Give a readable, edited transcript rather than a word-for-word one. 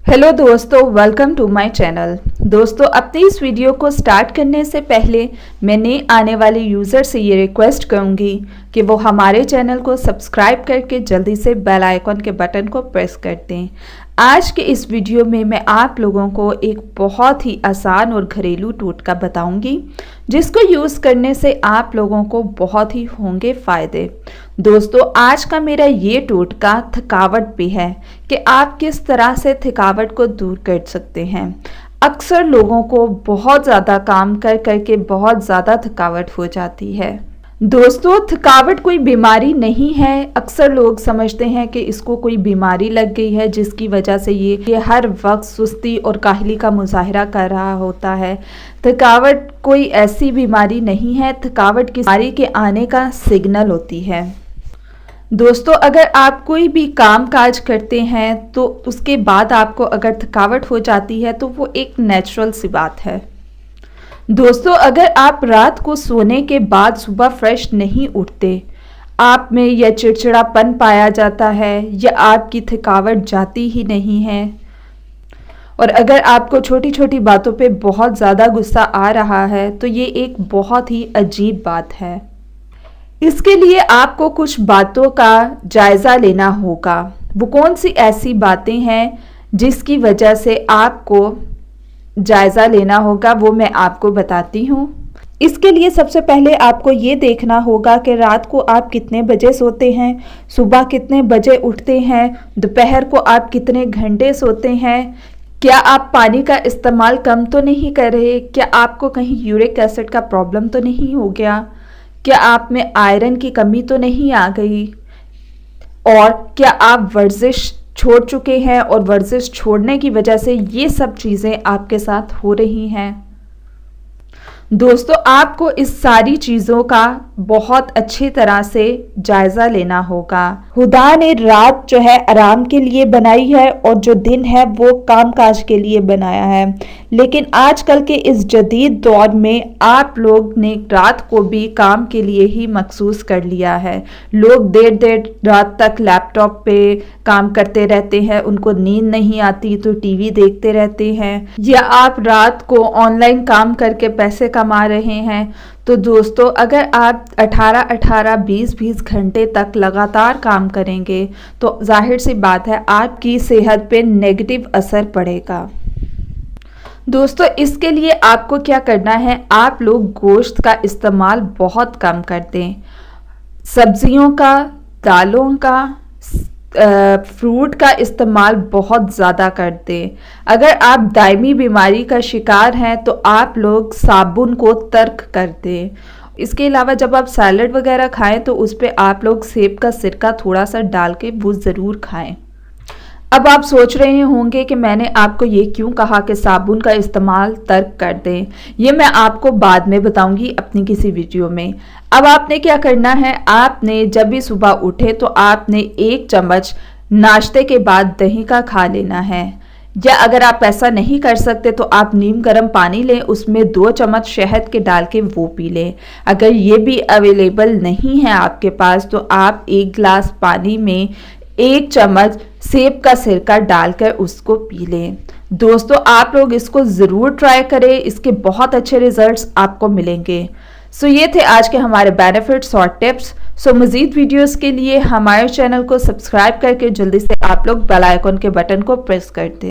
Hello दोस्तों, welcome to my channel. दोस्तों, अपनी इस वीडियो को स्टार्ट करने से पहले मैं नए आने वाले यूज़र से ये रिक्वेस्ट करूँगी कि वो हमारे चैनल को सब्सक्राइब करके जल्दी से बेल आइकॉन के बटन को प्रेस कर दें। आज के इस वीडियो में मैं आप लोगों को एक बहुत ही आसान और घरेलू टोटका बताऊंगी जिसको यूज़ करने से आप लोगों को बहुत ही होंगे फ़ायदे। दोस्तों, आज का मेरा ये टोटका थकावट पे है कि आप किस तरह से थकावट को दूर कर सकते हैं। अक्सर लोगों को बहुत ज़्यादा काम कर करके बहुत ज़्यादा थकावट हो जाती है। दोस्तों, थकावट कोई बीमारी नहीं है। अक्सर लोग समझते हैं कि इसको कोई बीमारी लग गई है जिसकी वजह से ये हर वक्त सुस्ती और काहली का मुजाहरा कर रहा होता है। थकावट कोई ऐसी बीमारी नहीं है। थकावट किसी बीमारी के आने का सिग्नल होती है। दोस्तों, अगर आप कोई भी काम काज करते हैं तो उसके बाद आपको अगर थकावट हो जाती है तो वो एक नेचुरल सी बात है। दोस्तों, अगर आप रात को सोने के बाद सुबह फ्रेश नहीं उठते, आप में यह चिड़चिड़ापन पाया जाता है या आपकी थकावट जाती ही नहीं है, और अगर आपको छोटी छोटी बातों पे बहुत ज़्यादा गुस्सा आ रहा है तो ये एक बहुत ही अजीब बात है। इसके लिए आपको कुछ बातों का जायज़ा लेना होगा। वो कौन सी ऐसी बातें हैं जिसकी वजह से आपको जायज़ा लेना होगा, वो मैं आपको बताती हूँ। इसके लिए सबसे पहले आपको ये देखना होगा कि रात को आप कितने बजे सोते हैं, सुबह कितने बजे उठते हैं, दोपहर को आप कितने घंटे सोते हैं, क्या आप पानी का इस्तेमाल कम तो नहीं कर रहे, क्या आपको कहीं यूरिक एसिड का प्रॉब्लम तो नहीं हो गया, क्या आप में आयरन की कमी तो नहीं आ गई, और क्या आप वर्जिश छोड़ चुके हैं और वर्जिश छोड़ने की वजह से ये सब चीज़ें आपके साथ हो रही हैं। दोस्तों, आपको इस सारी चीज़ों का बहुत अच्छी तरह से जायज़ा लेना होगा। खुदा ने रात जो है आराम के लिए बनाई है और जो दिन है वो कामकाज के लिए बनाया है, लेकिन आजकल के इस जदीद दौर में आप लोग ने रात को भी काम के लिए ही मखसूस कर लिया है। लोग देर देर रात तक लैपटॉप पे काम करते रहते हैं, उनको नींद नहीं आती तो टीवी देखते रहते हैं, या आप रात को ऑनलाइन काम करके पैसे कमा रहे हैं। तो दोस्तों, अगर आप 18-18, 20-20 घंटे तक लगातार काम करेंगे तो जाहिर सी बात है आपकी सेहत पे नेगेटिव असर पड़ेगा। दोस्तों, इसके लिए आपको क्या करना है, आप लोग गोश्त का इस्तेमाल बहुत कम कर दें। सब्जियों का, दालों का, फ्रूट का इस्तेमाल बहुत ज़्यादा कर दें। अगर आप दायमी बीमारी का शिकार हैं तो आप लोग साबुन को तर्क कर दें। इसके अलावा जब आप सैलड वगैरह खाएं तो उस पर आप लोग सेब का सिरका थोड़ा सा डाल के वो ज़रूर खाएं। अब आप सोच रहे होंगे कि मैंने आपको ये क्यों कहा कि साबुन का इस्तेमाल तर्क कर दें। ये मैं आपको बाद में बताऊंगी अपनी किसी वीडियो में। अब आपने क्या करना है, आपने जब भी सुबह उठे तो आपने 1 चम्मच नाश्ते के बाद दही का खा लेना है, या अगर आप ऐसा नहीं कर सकते तो आप नीम गर्म पानी लें, उसमें 2 चम्मच शहद के डाल के वो पी लें। अगर ये भी अवेलेबल नहीं है आपके पास तो आप 1 गिलास पानी में 1 चम्मच सेब का सिरका डालकर उसको पी लें। दोस्तों, आप लोग इसको ज़रूर ट्राई करें, इसके बहुत अच्छे रिजल्ट्स आपको मिलेंगे। सो ये थे आज के हमारे बेनिफिट्स और टिप्स। सो मज़ीद वीडियोस के लिए हमारे चैनल को सब्सक्राइब करके जल्दी से आप लोग बेल आइकॉन के बटन को प्रेस कर दें।